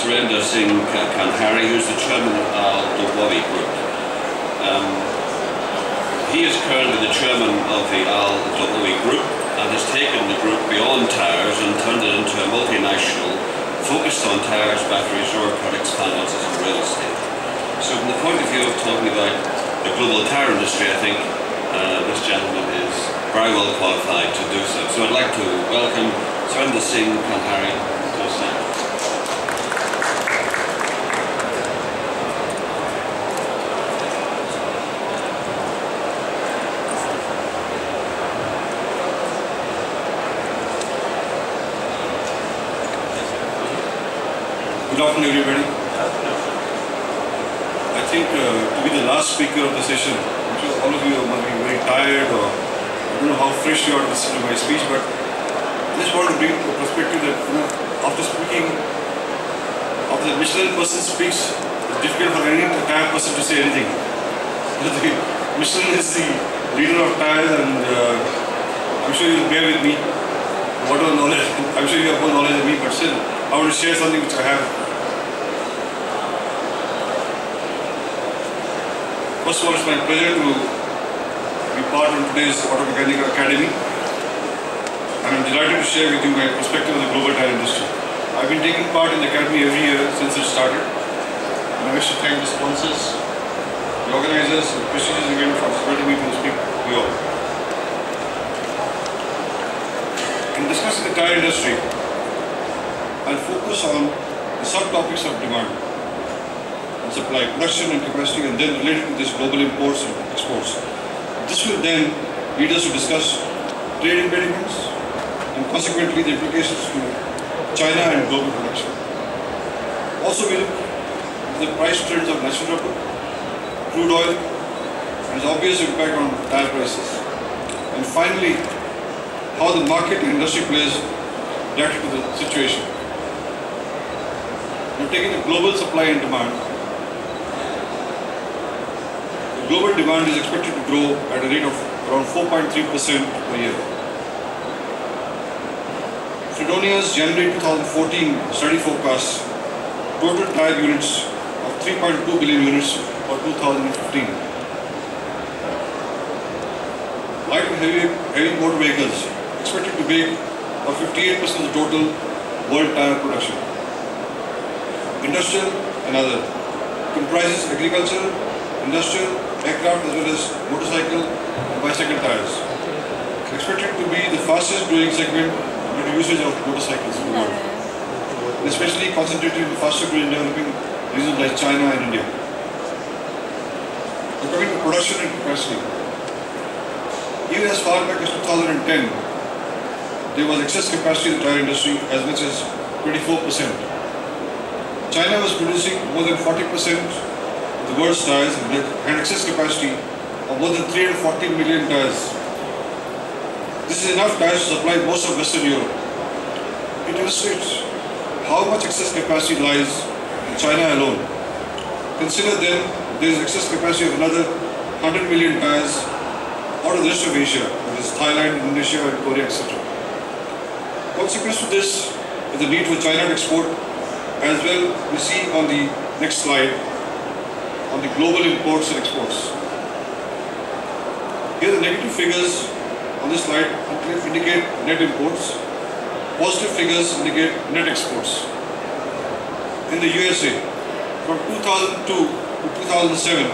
Surinder Singh Kanhari, who's the chairman of the Wabi Group. He is currently the chairman of the Al-Dawawi Group and has taken the group beyond tires and turned it into a multinational focused on tires, batteries, road products, finances and real estate. So from the point of view of talking about the global tire industry, I think this gentleman is very well qualified to do so. So I'd like to welcome Surinder Singh Kanhari to the stand. Good afternoon, everybody. I think to be the last speaker of the session, I'm sure all of you must be very tired, or I don't know how fresh you are to listen to my speech, but I just want to bring a perspective that, after speaking, after the Michelin person speaks, it's difficult for any tire person to say anything. Michelin is the leader of tires, and I'm sure you'll bear with me. Whatever knowledge, I'm sure you have more knowledge than me, but still, I want to share something which I have. First of all, it's my pleasure to be part of today's Auto Mechanical Academy, and I'm delighted to share with you my perspective on the global tire industry. I've been taking part in the Academy every year since it started, and I wish to thank the sponsors, the organizers, and the prestigious event for inviting me to speak to you all. In discussing the tire industry, I'll focus on the subtopics of demand and supply, production and capacity, and then related to this global imports and exports. This will then lead us to discuss trade impediments and consequently the implications to China and global production. Also, we look at the price trends of natural rubber, crude oil, and its obvious impact on tire prices. And finally, how the market and industry players react to the situation. Now, taking the global supply and demand, the global demand is expected to grow at a rate of around 4.3% per year. Fredonia's January 2014 study forecasts total tire units of 3.2 billion units for 2015. Light and heavy motor vehicles expected to make up 58% of the total world tire production. Industrial and other comprises agricultural, industrial, aircraft as well as motorcycle and bicycle tires. Expected to be the fastest growing segment due to usage of motorcycles in the world, and especially concentrated in faster growing developing regions like China and India. Now, coming to production and capacity, even as far back as 2010, there was excess capacity in the tire industry as much as 24%. China was producing more than 40% of the world's tires and had excess capacity of more than 340 million tires. This is enough tires to supply most of Western Europe. It illustrates how much excess capacity lies in China alone. Consider then there is excess capacity of another 100 million tires out of the rest of Asia, that is Thailand, Indonesia, and Korea, etc. Consequence to this is the need for China to export, as well we see on the next slide on the global imports and exports. Here the negative figures on this slide indicate net imports, positive figures indicate net exports. In the USA, from 2002 to 2007,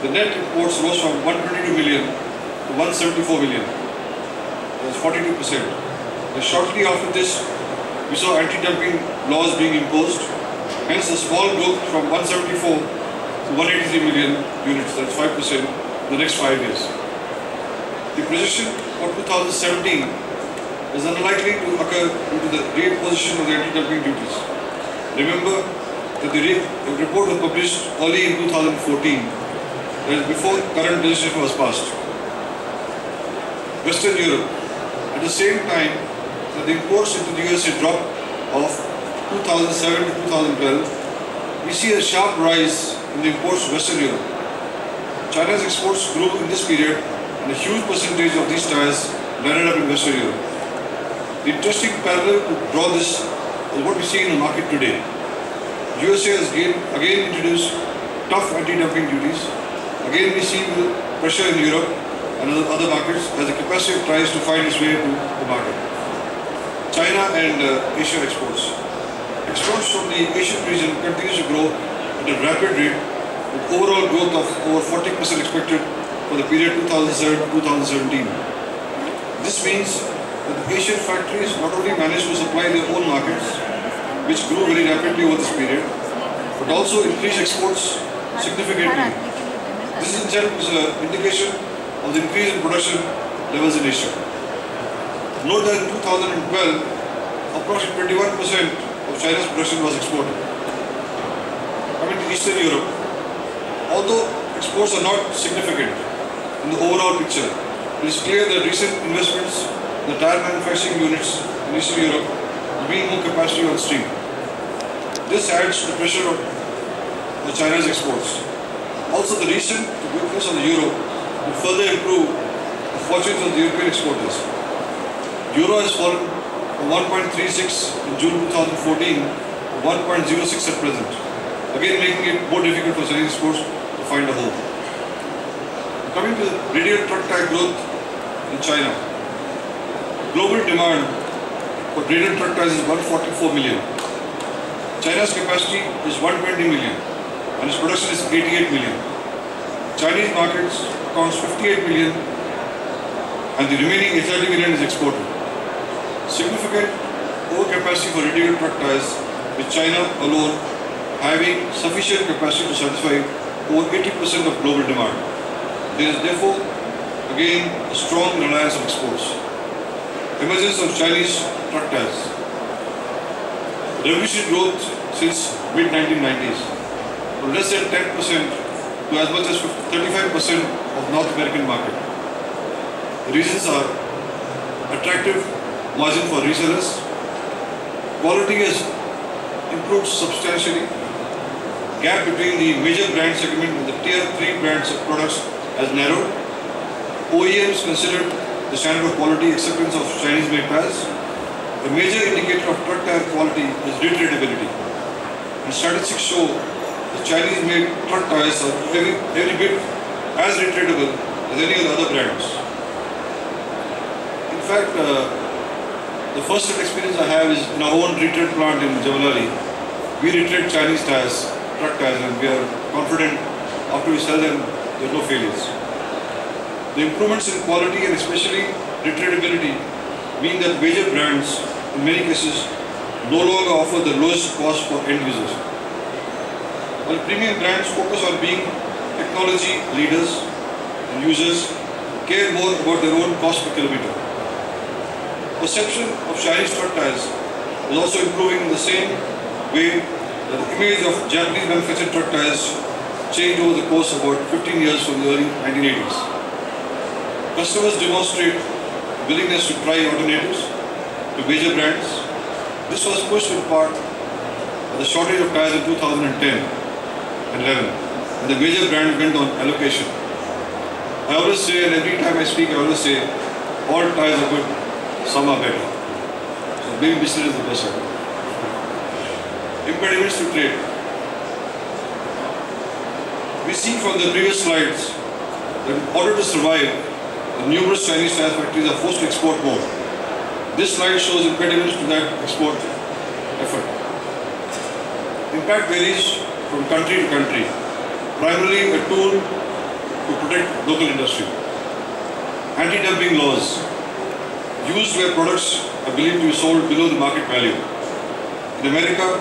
the net imports rose from 122 million to 174 million. That was 42%. And shortly after this, we saw anti-dumping laws being imposed, hence a small growth from 174 to 183 million units, that's 5% in the next 5 years. The projection for 2017 is unlikely to occur due to the reimposition of the anti-dumping duties. Remember that the report was published early in 2014, that is before current legislation was passed. Western Europe, at the same time that the imports into the USA dropped of 2007 to 2012, we see a sharp rise in the imports to Western Europe. China's exports grew in this period, and a huge percentage of these tires landed up in Western Europe. The interesting parallel to draw this is what we see in the market today. USA has again introduced tough anti-dumping duties. Again we see pressure in Europe and other markets as the capacity tries to find its way to the market. China and Asia exports. Exports from the Asian region continues to grow at a rapid rate, with overall growth of over 40% expected for the period 2007-2017. This means that the Asian factories not only managed to supply their own markets, which grew very rapidly over this period, but also increased exports significantly. This in itself is an indication of the increase in production levels in Asia. Note that in 2012, approximately 21% of China's production was exported. Coming to Eastern Europe, although exports are not significant in the overall picture, it is clear that recent investments in the tire manufacturing units in Eastern Europe will bring more capacity on stream. This adds to the pressure of China's exports. Also, the recent weakness of the euro will further improve the fortunes of the European exporters. Euro has fallen from 1.36 in June 2014 to 1.06 at present, again making it more difficult for Chinese exports to find a home. Coming to the radial truck tire growth in China, global demand for radial truck tires is 144 million. China's capacity is 120 million and its production is 88 million. Chinese markets accounts 58 million and the remaining 30 million is exported. Significant overcapacity for radial truck tires, with China alone having sufficient capacity to satisfy over 80% of global demand. There is therefore again a strong reliance on exports. Emergence of Chinese truck tires. Revolutionary growth since mid-1990s, from less than 10% to as much as 35% of North American market. The reasons are attractive margin for resellers, quality has improved substantially, gap between the major brand segment and the tier 3 brands of products has narrowed, OEMs considered the standard of quality acceptance of Chinese made tires. The major indicator of truck tire quality is retreadability, and statistics show that Chinese made truck tires are every bit as retreadable as any of the other brands. In fact, the first experience I have is in our own retread plant in Jabalali. We retread Chinese tires, truck tires, and we are confident after we sell them, there are no failures. The improvements in quality and especially retreadability mean that major brands, in many cases, no longer offer the lowest cost for end users. While premium brands focus on being technology leaders and users care more about their own cost per kilometer. Perception of Chinese truck tires is also improving in the same way that the image of Japanese manufactured truck tires changed over the course of about 15 years from the early 1980s. Customers demonstrate willingness to try alternatives to major brands. This was pushed in part by the shortage of tires in 2010 and 11, and the major brand went on allocation. I always say, and every time I speak, I always say, all tires are good, some are better. So maybe business is the best. Impediments to trade. We see from the previous slides that in order to survive, the numerous Chinese tire factories are forced to export more. This slide shows impediments to that export effort. Impact varies from country to country, primarily a tool to protect local industry. Anti-dumping laws used where products are believed to be sold below the market value. In America,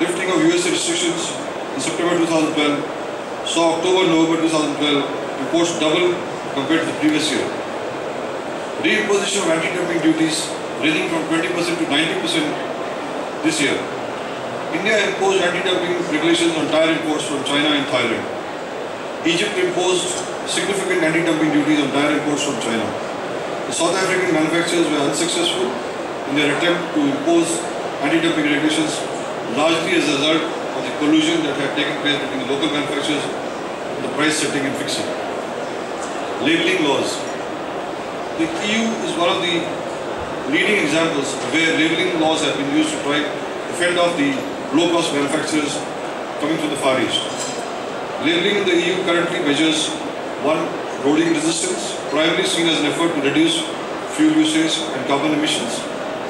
lifting of USA restrictions in September 2012 saw October-November 2012 imports double compared to the previous year. Reimposition of anti-dumping duties ranging from 20% to 90% this year. India imposed anti-dumping regulations on tire imports from China and Thailand. Egypt imposed significant anti-dumping duties on tire imports from China. The South African manufacturers were unsuccessful in their attempt to impose anti-dumping regulations, largely as a result of the collusion that had taken place between the local manufacturers and the price setting and fixing. Labeling laws. The EU is one of the leading examples where labeling laws have been used to try to fend off the low-cost manufacturers coming from the Far East. Labeling in the EU currently measures 1. Rolling resistance, primarily seen as an effort to reduce fuel usage and carbon emissions.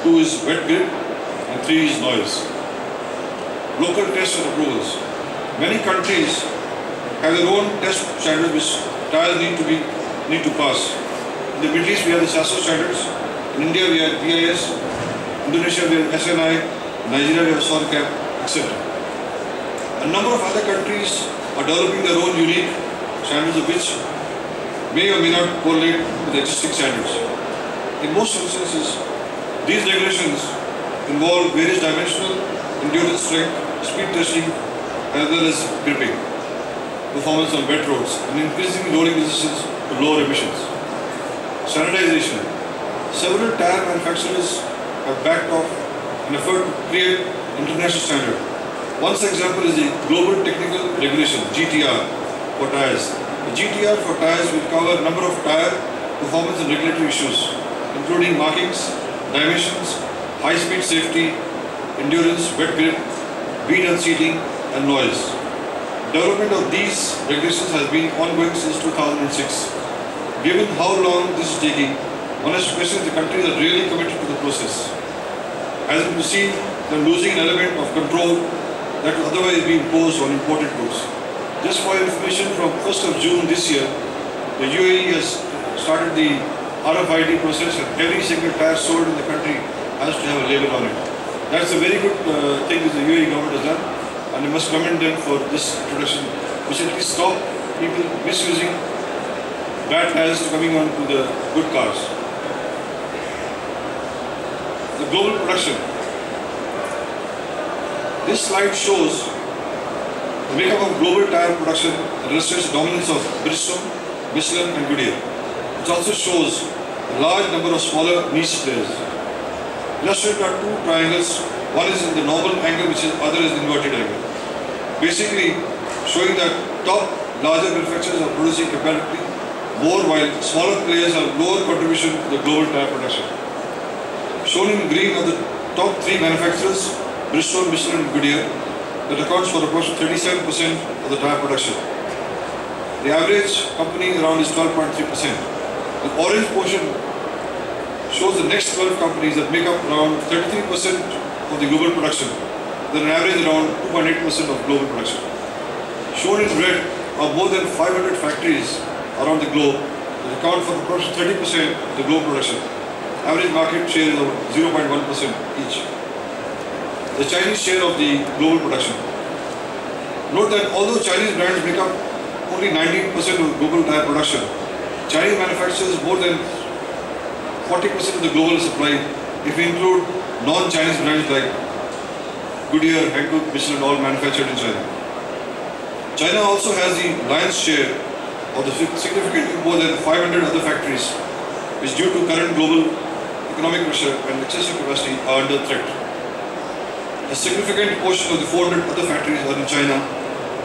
2 is wet grip, and 3 is noise. Local tests and approvals. Many countries have their own test standards which tires need to pass. In the Middle East we have the SASO standards. In India we have BIS. Indonesia we have SNI. Nigeria we have SONCAP, etc. A number of other countries are developing their own unique standards of which may or may not correlate with existing standards. In most instances, these regulations involve various dimensional, endurance strength, speed testing, as well as gripping, performance on wet roads, and increasing rolling resistance to lower emissions. Standardization. Several tire manufacturers have backed off an effort to create international standard. One such example is the Global Technical Regulation, GTR, for tires. The GTR for tires will cover a number of tire performance and regulatory issues, including markings, dimensions, high-speed safety, endurance, wet grip, bead unseating, and noise. Development of these regulations has been ongoing since 2006. Given how long this is taking, one has to question if the countries are really committed to the process. As it will seem, they are losing an element of control that would otherwise be imposed on imported goods. Just for information, from 1st of June this year, the UAE has started the RFID process, and every single tire sold in the country has to have a label on it. That's a very good thing that the UAE government has done, and I must commend them for this introduction, which at least stop people misusing bad tires coming on to the good cars. The global production. This slide shows the makeup of global tire production and illustrates the dominance of Bridgestone, Michelin and Goodyear. It also shows a large number of smaller niche players. Illustrated are two triangles. One is in the normal angle, which is other is inverted angle. Basically showing that top larger manufacturers are producing comparatively more, while smaller players have lower contribution to the global tire production. Shown in green are the top 3 manufacturers, Bridgestone, Michelin and Goodyear, that accounts for approximately 37% of the tire production. The average company around is 12.3%. The orange portion shows the next 12 companies that make up around 33% of the global production, with an average around 2.8% of global production. Shown in red are more than 500 factories around the globe that account for approximately 30% of the global production. Average market share is of 0.1% each. The Chinese share of the global production. Note that although Chinese brands make up only 19% of global tire production, Chinese manufactures more than 40% of the global supply if we include non-Chinese brands like Goodyear, Hankook, Michelin, all manufactured in China. China also has the lion's share of the significantly more than 500 other factories which, due to current global economic pressure and excessive capacity, are under threat. A significant portion of the 400 other factories are in China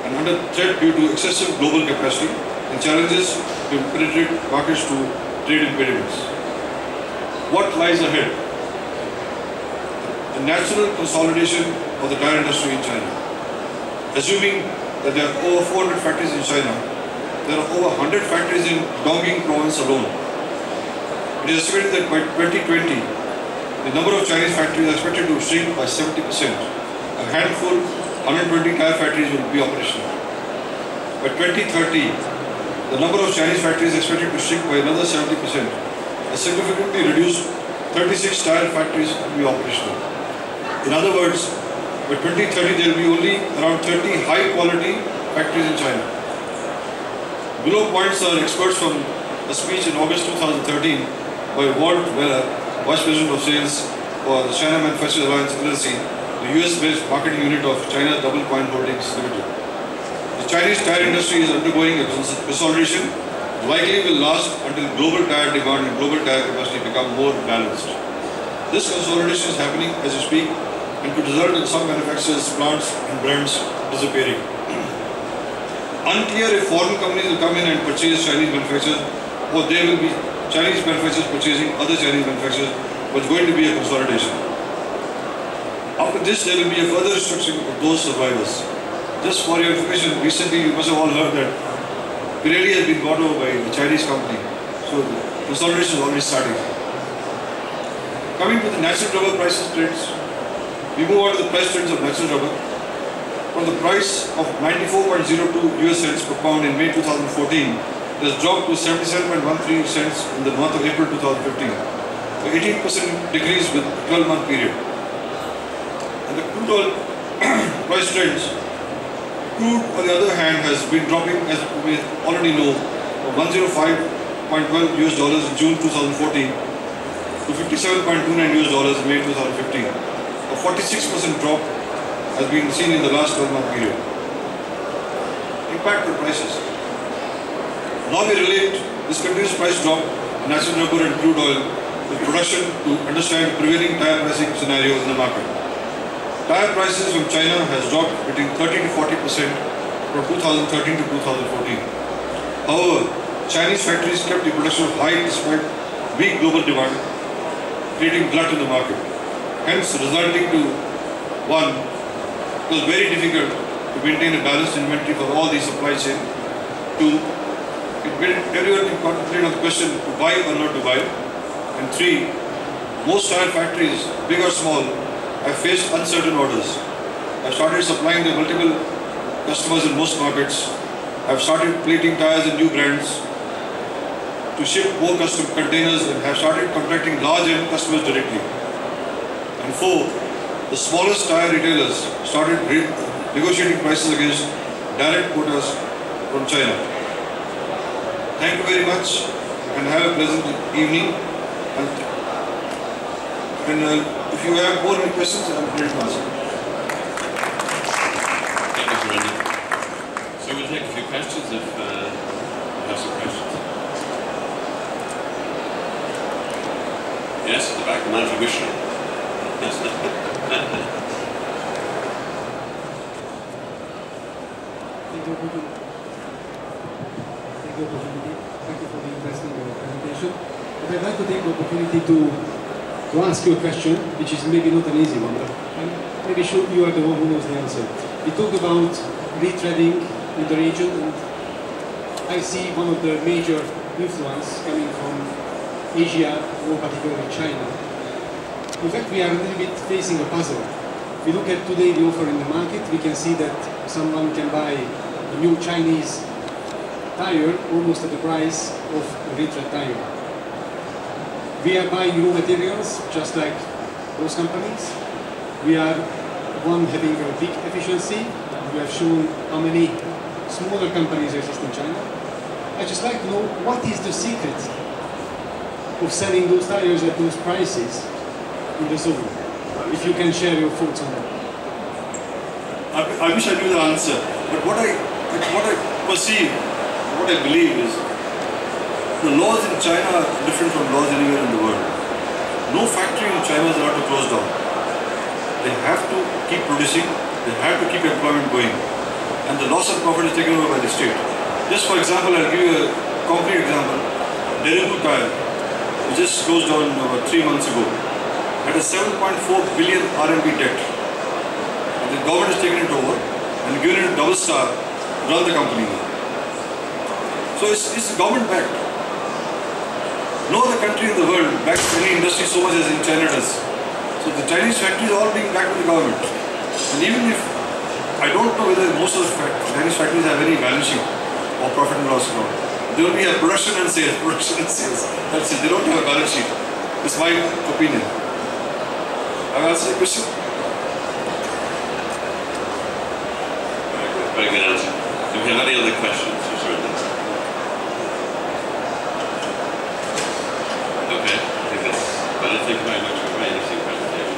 and under threat due to excessive global capacity and challenges to penetrate markets to trade impediments. What lies ahead? The natural consolidation of the tire industry in China. Assuming that there are over 400 factories in China, there are over 100 factories in Dongqing province alone. It is estimated that by 2020, the number of Chinese factories are expected to shrink by 70%. A handful, 120 tire factories will be operational. By 2030, the number of Chinese factories is expected to shrink by another 70%. A significantly reduced 36 tire factories will be operational. In other words, by 2030 there will be only around 30 high-quality factories in China. Below points are experts from a speech in August 2013 by Walt Weller, Vice President of Sales for the China Manufacturers Alliance LLC, the US-based marketing unit of China Double Point Holdings Limited. The Chinese tire industry is undergoing a consolidation, likely will last until global tire demand and global tire capacity become more balanced. This consolidation is happening as we speak and could result in some manufacturers, plants and brands disappearing. Unclear if foreign companies will come in and purchase Chinese manufacturers, or there will be Chinese manufacturers purchasing other Chinese manufacturers, but it's going to be a consolidation. After this, there will be a further restructuring of those survivors. Just for your information, recently you must have all heard that Pirelli has been bought over by a Chinese company. So the consolidation is already starting. Coming to the natural rubber prices trends, we move on to the price trends of natural rubber. From the price of 94.02 US cents per pound in May 2014, it has dropped to 77.13 cents in the month of April 2015. So 18% decrease with 12-month period. And the crude oil price trends, crude on the other hand has been dropping, as we already know, from 105.12 US dollars in June 2014 to 57.29 US dollars in May 2015. A 46% drop has been seen in the last 12-month period. Impact on prices. Now we relate this continuous price drop in natural rubber and crude oil with production to understand the prevailing tire pricing scenario in the market. Tire prices from China has dropped between 30 to 40% from 2013 to 2014. However, Chinese factories kept the production high despite weak global demand, creating glut in the market. Hence, resulting to one, it was very difficult to maintain a balanced inventory for all the supply chain. Two, it made everyone to concentrate on the question to buy or not to buy. And three, most tire factories, big or small, have faced uncertain orders. Have started supplying their multiple customers in most markets. Have started plating tires in new brands to ship more custom containers and have started contracting large end customers directly. And four, the smallest tire retailers started negotiating prices against direct quotas from China. Thank you very much and have a pleasant evening. And if you have more questions, I am ready to answer. Thank you, Surinder. So we'll take a few questions if you have some questions. Yes, at the back, the man from Michelin. Thank you for the interesting presentation. But I'd like to take the opportunity to ask you a question, which is maybe not an easy one, but I'm maybe sure you are the one who knows the answer. We talked about retreading in the region, and I see one of the major influence coming from Asia, more particularly China. In fact, we are a little bit facing a puzzle. If we look at today the offer in the market, we can see that someone can buy a new Chinese tire almost at the price of a retread tire. We are buying raw materials just like those companies. We are one having a big efficiency. We have shown how many smaller companies exist in China. I'd just like to know what is the secret of selling those tires at those prices in the zone. If you can share your thoughts on that. I wish I knew the answer, but what I perceive, what I believe is, the laws in China are different from laws anywhere in the world. No factory in China is allowed to close down. They have to keep producing, they have to keep employment going, and the loss of profit is taken over by the state. Just for example, I'll give you a concrete example. Derinku Tire, which just closed down about 3 months ago, had a 7.4 billion RMB debt. And the government has taken it over and given it a double star to run the company. So it's government backed. No other country in the world backs any industry so much as in China does. So the Chinese factories are all being backed by the government. And even if, I don't know whether most of the Chinese factories have any balance sheet or profit and loss account. They only have production and sales, That's it, they don't have a balance sheet. It's my opinion. I've answered the question. Very good answer. Do we have any other questions? Okay, I think that's better. Thank you very much for a very interesting presentation.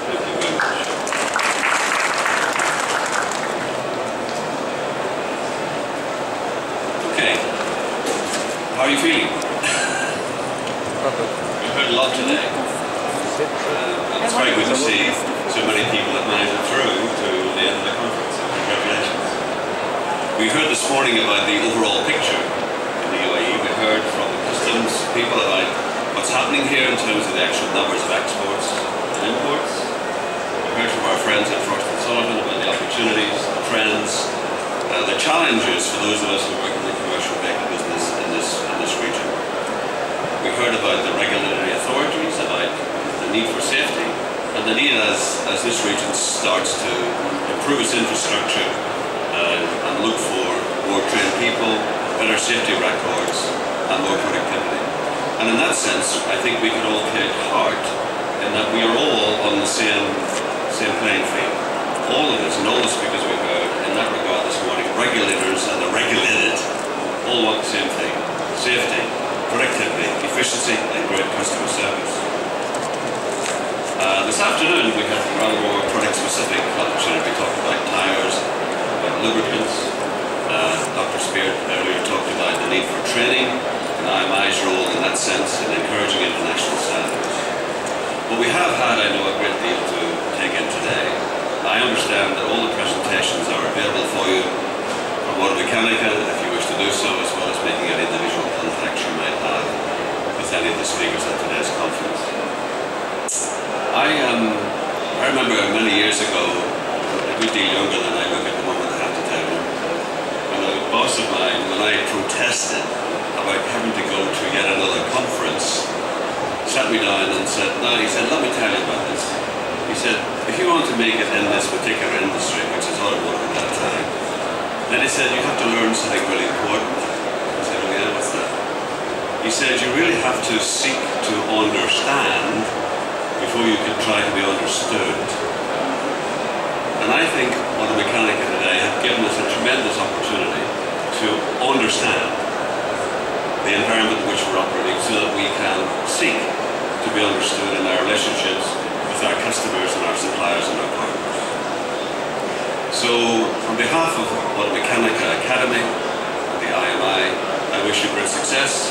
Thank you very much. Okay, how are you feeling? We heard a lot today. It's very good to see so many people that managed it through to the end of the conference. So congratulations. We heard this morning about the overall picture in the UAE. We heard from the customs people about what's happening here in terms of the actual numbers of exports and imports. We heard from our friends at Frost & Sullivan about the opportunities, the trends, the challenges for those of us who work in the commercial bakery business in this region. We heard about the regulatory authorities, about the need for safety, and the need as this region starts to improve its infrastructure and look for more trained people, better safety records, and more productivity. And in that sense, I think we can all take heart in that we are all on the same playing field. All of us, and all this because we heard in that regard this morning, regulators and the regulated all want the same thing: safety, productivity, efficiency, and great customer service. This afternoon we had a rather more product-specific opportunity. We talked about tyres, about lubricants. Dr. Speart earlier talked about the need for training and IMI's role in that sense in encouraging international standards. But we have had, I know, a great deal to take in today. I understand that all the presentations are available for you from Automechanica if you wish to do so, as well as making any individual contacts you might have with any of the speakers at today's conference. I remember many years ago, a good deal younger than I look at the moment, I have to tell you, when a boss of mine, when I protested about having to go to yet another conference, sat me down and said, no, he said, let me tell you about this. He said, if you want to make it in this particular industry, which is automotive at that time, then he said, you have to learn something really important. I said, oh yeah, what's that? He said, you really have to seek to understand before you can try to be understood. And I think Automechanica today have given us a tremendous opportunity to understand the environment in which we're operating so that we can seek to be understood in our relationships with our customers and our suppliers and our partners. So, on behalf of Automechanica Academy and the IMI, I wish you great success.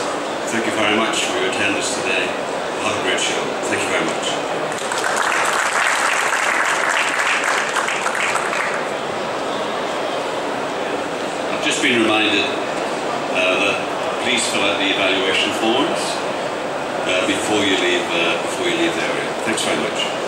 Thank you very much for your attendance today. Have a great show. Thank you very much. I've just been reminded that please fill out the evaluation forms before you leave the area. Thanks very much.